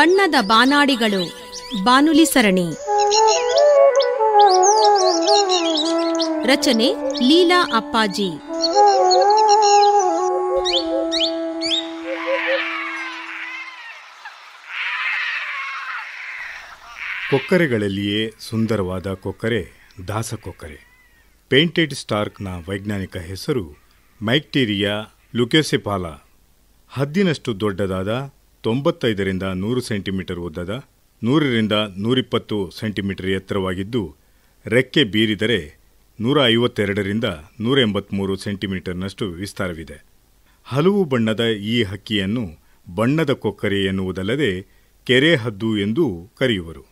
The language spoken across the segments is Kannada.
ಬಣ್ಣದ ಬಾನಾಡಿಗಳು ಬಾನುಲಿ ಸರಣಿ. ರಚನೆ ಲೀಲಾ ಅಪ್ಪಾಜಿ. ಕೊಕ್ಕರೆಗಳಲ್ಲಿಯೇ ಸುಂದರವಾದ ಕೊಕ್ಕರೆ ದಾಸಕೊಕ್ಕರೆ. ಪೇಂಟೆಡ್ ಸ್ಟಾರ್ಕ್ನ ವೈಜ್ಞಾನಿಕ ಹೆಸರು ಮೈಕ್ಟೀರಿಯಾ ಲುಕೆಸೆಫಾಲಾ. ಹದ್ದಿನಷ್ಟು ದೊಡ್ಡದಾದ 95ರಿಂದ 100 ಸೆಂಟಿಮೀಟರ್ ಉದ್ದದ, 100ರಿಂದ 120 ಸೆಂಟಿಮೀಟರ್ ಎತ್ತರವಾಗಿದ್ದು, ರೆಕ್ಕೆ ಬೀರಿದರೆ 152ರಿಂದ 183 ಸೆಂಟಿಮೀಟರ್ನಷ್ಟು ವಿಸ್ತಾರವಿದೆ. ಹಲವು ಬಣ್ಣದ ಈ ಹಕ್ಕಿಯನ್ನು ಬಣ್ಣದ ಕೊಕ್ಕರೆ ಎನ್ನುವುದಲ್ಲದೆ ಕೆರೆ ಹದ್ದು ಎಂದೂ ಕರೆಯುವರು.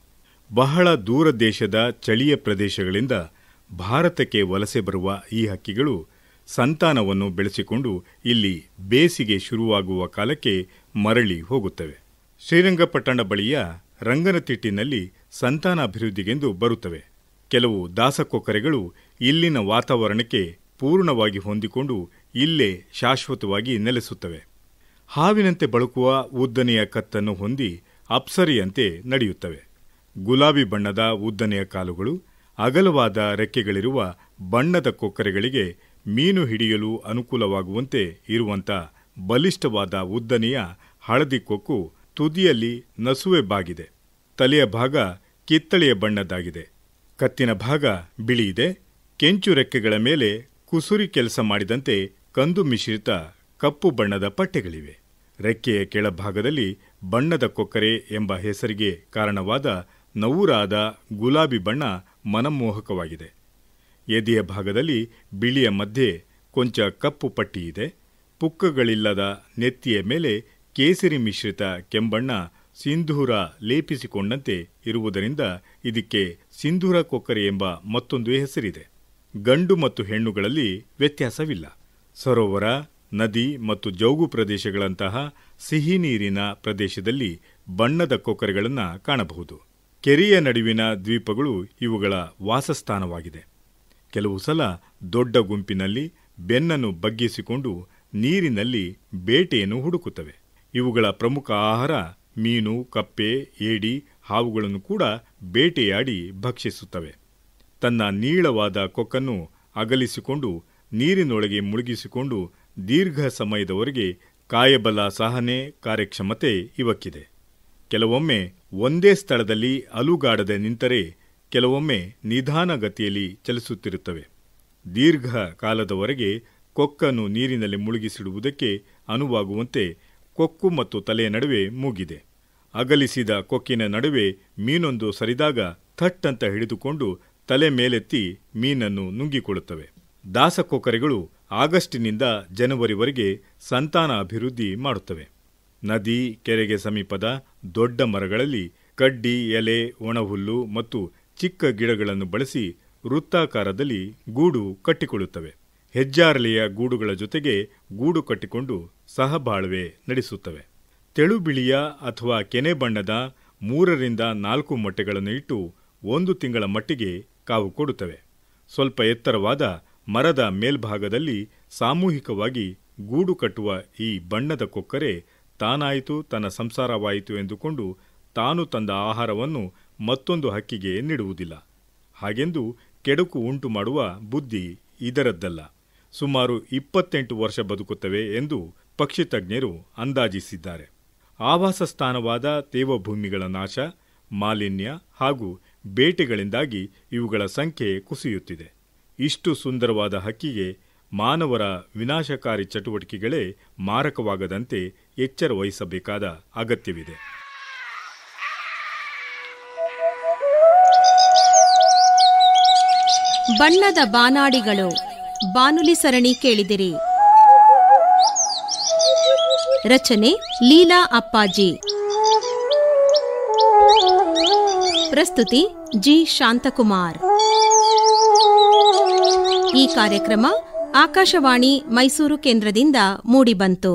ಬಹಳ ದೂರ ದೇಶದ ಚಳಿಯ ಪ್ರದೇಶಗಳಿಂದ ಭಾರತಕ್ಕೆ ವಲಸೆ ಬರುವ ಈ ಹಕ್ಕಿಗಳು ಸಂತಾನವನ್ನು ಬೆಳೆಸಿಕೊಂಡು ಇಲ್ಲಿ ಬೇಸಿಗೆ ಶುರುವಾಗುವ ಕಾಲಕ್ಕೆ ಮರಳಿ ಹೋಗುತ್ತವೆ. ಶ್ರೀರಂಗಪಟ್ಟಣ ಬಳಿಯ ರಂಗನತಿಟ್ಟಿನಲ್ಲಿ ಸಂತಾನಾಭಿವೃದ್ಧಿಗೆಂದು ಬರುತ್ತವೆ. ಕೆಲವು ದಾಸಕೊಕ್ಕರೆಗಳು ಇಲ್ಲಿನ ವಾತಾವರಣಕ್ಕೆ ಪೂರ್ಣವಾಗಿ ಹೊಂದಿಕೊಂಡು ಇಲ್ಲೇ ಶಾಶ್ವತವಾಗಿ ನೆಲೆಸುತ್ತವೆ. ಹಾವಿನಂತೆ ಬಳುಕುವ ಉದ್ದನೆಯ ಕತ್ತನ್ನು ಹೊಂದಿ ಅಪ್ಸರಿಯಂತೆ ನಡೆಯುತ್ತವೆ. ಗುಲಾಬಿ ಬಣ್ಣದ ಉದ್ದನೆಯ ಕಾಲುಗಳು, ಅಗಲವಾದ ರೆಕ್ಕೆಗಳಿರುವ ಬಣ್ಣದ ಕೊಕ್ಕರೆಗಳಿಗೆ ಮೀನು ಹಿಡಿಯಲು ಅನುಕೂಲವಾಗುವಂತೆ ಇರುವಂಥ ಬಲಿಷ್ಠವಾದ ಉದ್ದನೆಯ ಹಳದಿ ಕೊಕ್ಕು, ತುದಿಯಲ್ಲಿ ನಸುವೆ ಬಾಗಿದೆ. ತಲೆಯ ಭಾಗ ಕಿತ್ತಳೆಯ ಬಣ್ಣದ್ದಾಗಿದೆ. ಕತ್ತಿನ ಭಾಗ ಬಿಳಿಯಿದೆ. ಕೆಂಚು ರೆಕ್ಕೆಗಳ ಮೇಲೆ ಕುಸುರಿ ಕೆಲಸ ಮಾಡಿದಂತೆ ಕಂದು ಮಿಶ್ರಿತ ಕಪ್ಪು ಬಣ್ಣದ ಪಟ್ಟೆಗಳಿವೆ. ರೆಕ್ಕೆಯ ಕೆಳಭಾಗದಲ್ಲಿ ಬಣ್ಣದ ಕೊಕ್ಕರೆ ಎಂಬ ಹೆಸರಿಗೆ ಕಾರಣವಾದ ನವುರಾದ ಗುಲಾಬಿ ಬಣ್ಣ ಮನಮೋಹಕವಾಗಿದೆ. ಎದೆಯ ಭಾಗದಲ್ಲಿ ಬಿಳಿಯ ಮಧ್ಯೆ ಕೊಂಚ ಕಪ್ಪು ಪಟ್ಟಿಯಿದೆ. ಪುಕ್ಕಗಳಿಲ್ಲದ ನೆತ್ತಿಯ ಮೇಲೆ ಕೇಸರಿ ಮಿಶ್ರಿತ ಕೆಂಬಣ್ಣ ಸಿಂಧೂರ ಲೇಪಿಸಿಕೊಂಡಂತೆ ಇರುವುದರಿಂದ ಇದಕ್ಕೆ ಸಿಂಧೂರ ಕೊಕ್ಕರೆ ಎಂಬ ಮತ್ತೊಂದು ಹೆಸರಿದೆ. ಗಂಡು ಮತ್ತು ಹೆಣ್ಣುಗಳಲ್ಲಿ ವ್ಯತ್ಯಾಸವಿಲ್ಲ. ಸರೋವರ, ನದಿ ಮತ್ತು ಜೌಗು ಪ್ರದೇಶಗಳಂತಹ ಸಿಹಿ ನೀರಿನ ಪ್ರದೇಶದಲ್ಲಿ ಬಣ್ಣದ ಕೊಕ್ಕರೆಗಳನ್ನು ಕಾಣಬಹುದು. ಕೆರೆಯ ನಡುವಿನ ದ್ವೀಪಗಳು ಇವುಗಳ ವಾಸಸ್ಥಾನವಾಗಿದೆ. ಕೆಲವು ಸಲ ದೊಡ್ಡ ಗುಂಪಿನಲ್ಲಿ ಬೆನ್ನನ್ನು ಬಗ್ಗಿಸಿಕೊಂಡು ನೀರಿನಲ್ಲಿ ಬೇಟೆಯನ್ನು ಹುಡುಕುತ್ತವೆ. ಇವುಗಳ ಪ್ರಮುಖ ಆಹಾರ ಮೀನು, ಕಪ್ಪೆ, ಏಡಿ, ಹಾವುಗಳನ್ನು ಕೂಡ ಬೇಟೆಯಾಡಿ ಭಕ್ಷಿಸುತ್ತವೆ. ತನ್ನ ನೀಳವಾದ ಕೊಕ್ಕನ್ನು ಅಗಲಿಸಿಕೊಂಡು ನೀರಿನೊಳಗೆ ಮುಳುಗಿಸಿಕೊಂಡು ದೀರ್ಘ ಸಮಯದವರೆಗೆ ಕಾಯಬಲ ಸಹನೆ, ಕಾರ್ಯಕ್ಷಮತೆ ಇವಕ್ಕಿದೆ. ಕೆಲವೊಮ್ಮೆ ಒಂದೇ ಸ್ಥಳದಲ್ಲಿ ಅಲುಗಾಡದೆ ನಿಂತರೆ ಕೆಲವೊಮ್ಮೆ ನಿಧಾನಗತಿಯಲ್ಲಿ ಚಲಿಸುತ್ತಿರುತ್ತವೆ. ದೀರ್ಘ ಕಾಲದವರೆಗೆ ಕೊಕ್ಕನ್ನು ನೀರಿನಲ್ಲಿ ಮುಳುಗಿಸಿಡುವುದಕ್ಕೆ ಅನುವಾಗುವಂತೆ ಕೊಕ್ಕು ಮತ್ತು ತಲೆಯ ನಡುವೆ ಮೂಗಿದೆ. ಅಗಲಿಸಿದ ಕೊಕ್ಕಿನ ನಡುವೆ ಮೀನೊಂದು ಸರಿದಾಗ ಥಟ್ಟಂತ ಹಿಡಿದುಕೊಂಡು ತಲೆ ಮೇಲೆತ್ತಿ ಮೀನನ್ನು ನುಂಗಿಕೊಳ್ಳುತ್ತವೆ. ದಾಸಕೊಕ್ಕರೆಗಳು ಆಗಸ್ಟಿನಿಂದ ಜನವರಿವರೆಗೆ ಸಂತಾನ ಅಭಿವೃದ್ಧಿ ಮಾಡುತ್ತವೆ. ನದಿ, ಕೆರೆಗೆ ಸಮೀಪದ ದೊಡ್ಡ ಮರಗಳಲ್ಲಿ ಕಡ್ಡಿ, ಎಲೆ, ಒಣಹುಲ್ಲು ಮತ್ತು ಚಿಕ್ಕ ಗಿಡಗಳನ್ನು ಬಳಸಿ ವೃತ್ತಾಕಾರದಲ್ಲಿ ಗೂಡು ಕಟ್ಟಿಕೊಳ್ಳುತ್ತವೆ. ಹೆಜ್ಜಾರಲೆಯ ಗೂಡುಗಳ ಜೊತೆಗೆ ಗೂಡು ಕಟ್ಟಿಕೊಂಡು ಸಹಬಾಳ್ವೆ ನಡೆಸುತ್ತವೆ. ತೆಳುಬಿಳಿಯ ಅಥವಾ ಕೆನೆ ಬಣ್ಣದ 3ರಿಂದ 4 ಮೊಟ್ಟೆಗಳನ್ನು ಇಟ್ಟು 1 ತಿಂಗಳ ಮಟ್ಟಿಗೆ ಕಾವು ಕೊಡುತ್ತವೆ. ಸ್ವಲ್ಪ ಎತ್ತರವಾದ ಮರದ ಮೇಲ್ಭಾಗದಲ್ಲಿ ಸಾಮೂಹಿಕವಾಗಿ ಗೂಡು ಕಟ್ಟುವ ಈ ಬಣ್ಣದ ಕೊಕ್ಕರೆ ತಾನಾಯಿತು, ತನ್ನ ಸಂಸಾರವಾಯಿತು ಎಂದುಕೊಂಡು ತಾನು ತಂದ ಆಹಾರವನ್ನು ಮತ್ತೊಂದು ಹಕ್ಕಿಗೆ ನೀಡುವುದಿಲ್ಲ. ಹಾಗೆಂದು ಕೆಡುಕು ಉಂಟು ಮಾಡುವ ಬುದ್ಧಿ ಇದರದ್ದಲ್ಲ. ಸುಮಾರು 28 ವರ್ಷ ಬದುಕುತ್ತವೆ ಎಂದು ಪಕ್ಷಿ ತಜ್ಞರು ಅಂದಾಜಿಸಿದ್ದಾರೆ. ಆವಾಸ ಸ್ಥಾನವಾದ ತೇವಭೂಮಿಗಳ ನಾಶ, ಮಾಲಿನ್ಯ ಹಾಗೂ ಬೇಟೆಗಳಿಂದಾಗಿ ಇವುಗಳ ಸಂಖ್ಯೆ ಕುಸಿಯುತ್ತಿದೆ. ಇಷ್ಟು ಸುಂದರವಾದ ಹಕ್ಕಿಗೆ ಮಾನವರ ವಿನಾಶಕಾರಿ ಚಟುವಟಿಕೆಗಳೇ ಮಾರಕವಾಗದಂತೆ ಎಚ್ಚರ ವಹಿಸಬೇಕಾದ ಅಗತ್ಯವಿದೆ. ಬಣ್ಣದ ಬಾನಾಡಿಗಳು ಬಾನುಲಿ ಸರಣಿ ಕೇಳಿದಿರಿ. ರಚನೆ ಲೀಲಾ ಅಪ್ಪಾಜಿ. ಪ್ರಸ್ತುತಿ ಜಿ ಶಾಂತಕುಮಾರ್. ಈ ಕಾರ್ಯಕ್ರಮ ಆಕಾಶವಾಣಿ ಮೈಸೂರು ಕೇಂದ್ರದಿಂದ ಮೂಡಿಬಂತು.